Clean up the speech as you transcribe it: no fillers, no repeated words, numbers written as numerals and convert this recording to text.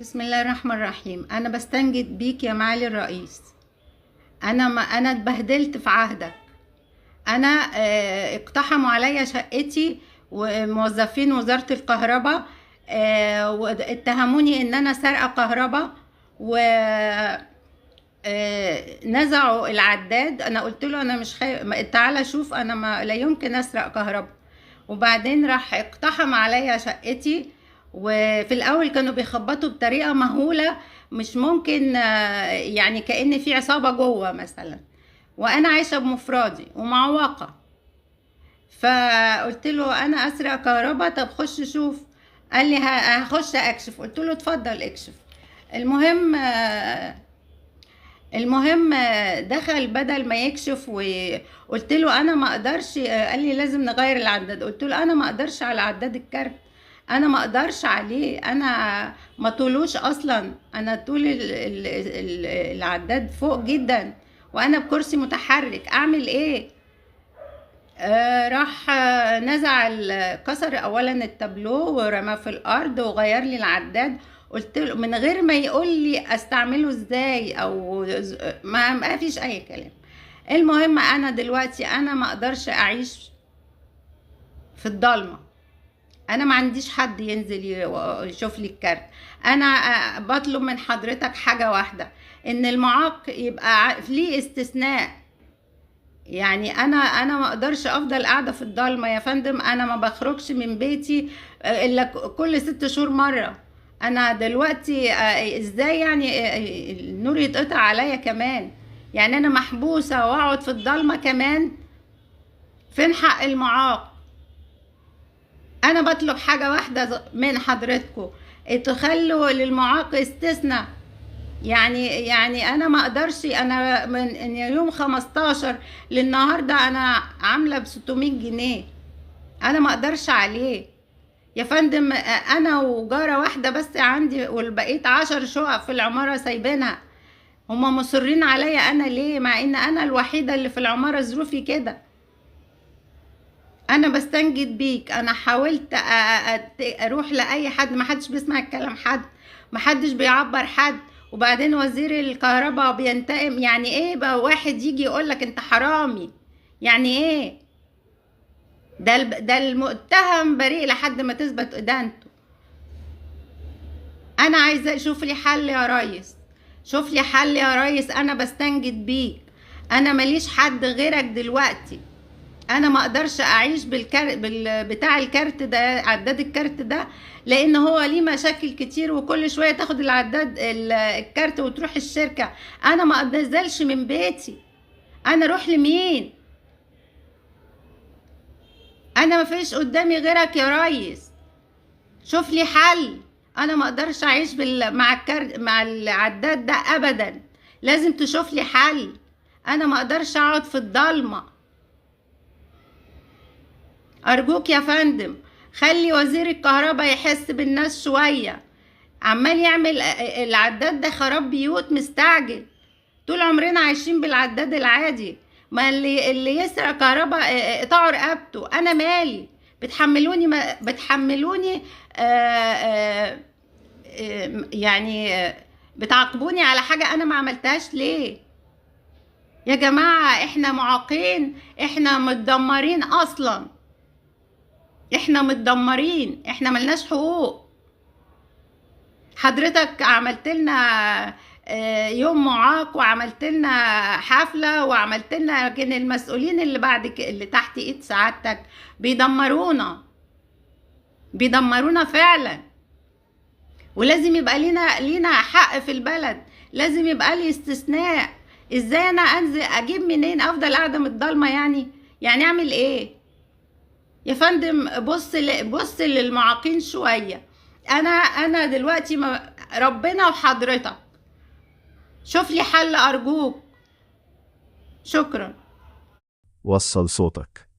بسم الله الرحمن الرحيم. انا بستنجد بيك يا معالي الرئيس. انا اتبهدلت في عهدك. انا اقتحموا عليا شقتي وموظفين وزارة الكهرباء، واتهموني ان انا سارقة كهرباء، و نزعوا العداد. انا قلت له انا مش تعالى شوف، انا لا يمكن اسرق كهرباء. وبعدين راح اقتحم عليا شقتي، وفي الاول كانوا بيخبطوا بطريقه مهوله، مش ممكن، يعني كأن في عصابه جوه مثلا، وانا عايشه بمفردي ومعوقه. فقلت له انا اسرق كهرباء، طب خش شوف. قال لي هخش اكشف. قلت له اتفضل اكشف. المهم المهم دخل بدل ما يكشف، وقلت له انا ما اقدرش. قال لي لازم نغير العداد. قلت له انا ما اقدرش على عداد الكارت، انا ما اقدرش عليه، انا ما طولوش اصلا، انا طول العداد فوق جدا، وانا بكرسي متحرك، اعمل ايه؟ راح نزع كسر اولا التابلو ورماه في الارض وغير لي العداد. قلت له من غير ما يقول لي استعمله ازاي، او ما فيش اي كلام. المهم انا دلوقتي انا ما اقدرش اعيش في الضلمه. انا ما عنديش حد ينزل يشوف لي الكارت. انا بطلب من حضرتك حاجه واحده، ان المعاق يبقى ليه استثناء. يعني انا ما اقدرش افضل قاعده في الضلمه يا فندم. انا ما بخرجش من بيتي الا كل 6 شهور مره. انا دلوقتي ازاي يعني النور يتقطع عليا كمان؟ يعني انا محبوسه واقعد في الضلمه كمان؟ فين حق المعاق؟ انا بطلب حاجه واحده من حضرتكم، تخلوا للمعاق استثناء. يعني انا ما اقدرش. انا من يوم 15 للنهارده انا عامله ب 600 جنيه، انا ما اقدرش عليه يا فندم. انا وجاره واحده بس عندي، والبقيت 10 شقق في العماره سايبينها. هما مصرين عليا انا ليه، مع ان انا الوحيده اللي في العماره ظروفي كده؟ انا بستنجد بيك. انا حاولت اروح لاي حد، ما حدش بيسمع الكلام حد، ما حدش بيعبر حد. وبعدين وزير الكهرباء بينتقم. يعني ايه بقى واحد يجي يقولك انت حرامي؟ يعني ايه؟ ده المتهم بريء لحد ما تثبت ادانته. انا عايزه اشوف لي حل يا ريس، شوف لي حل يا ريس. انا بستنجد بيك، انا ماليش حد غيرك دلوقتي. انا ما اقدرش اعيش بتاع الكارت ده، عداد الكارت ده، لان هو ليه مشاكل كتير، وكل شويه تاخد العداد الكارت وتروح الشركه. انا ما انزلش من بيتي، انا اروح لمين؟ انا ما فيش قدامي غيرك يا ريس، شوف لي حل. انا ما اقدرش اعيش مع الكارت مع العداد ده ابدا، لازم تشوف لي حل. انا ما اقدرش اقعد في الضلمه. أرجوك يا فندم، خلي وزير الكهرباء يحس بالناس شوية. عمال يعمل العداد ده خراب بيوت، مستعجل. طول عمرنا عايشين بالعداد العادي، ما اللي يسرق كهرباء اقطعوا رقبته. أنا مالي؟ بتحملوني بتحملوني يعني بتعاقبوني على حاجة أنا ما عملتهاش ليه؟ يا جماعة احنا معاقين، احنا متدمرين أصلاً، احنا متدمرين، احنا ملناش حقوق. حضرتك عملت لنا يوم معاق، وعملت لنا حفلة، وعملت لنا، لكن المسؤولين اللي اللي تحت ايد سعادتك بيدمرونا فعلا. ولازم يبقى لينا حق في البلد، لازم يبقى لي استثناء. ازاي انا انزل اجيب منين؟ افضل قاعدة متضلمة يعني اعمل ايه يا فندم؟ بص للمعاقين شويه. انا دلوقتي ربنا وحضرتك شوف لي حل ارجوك. شكرا. وصل صوتك.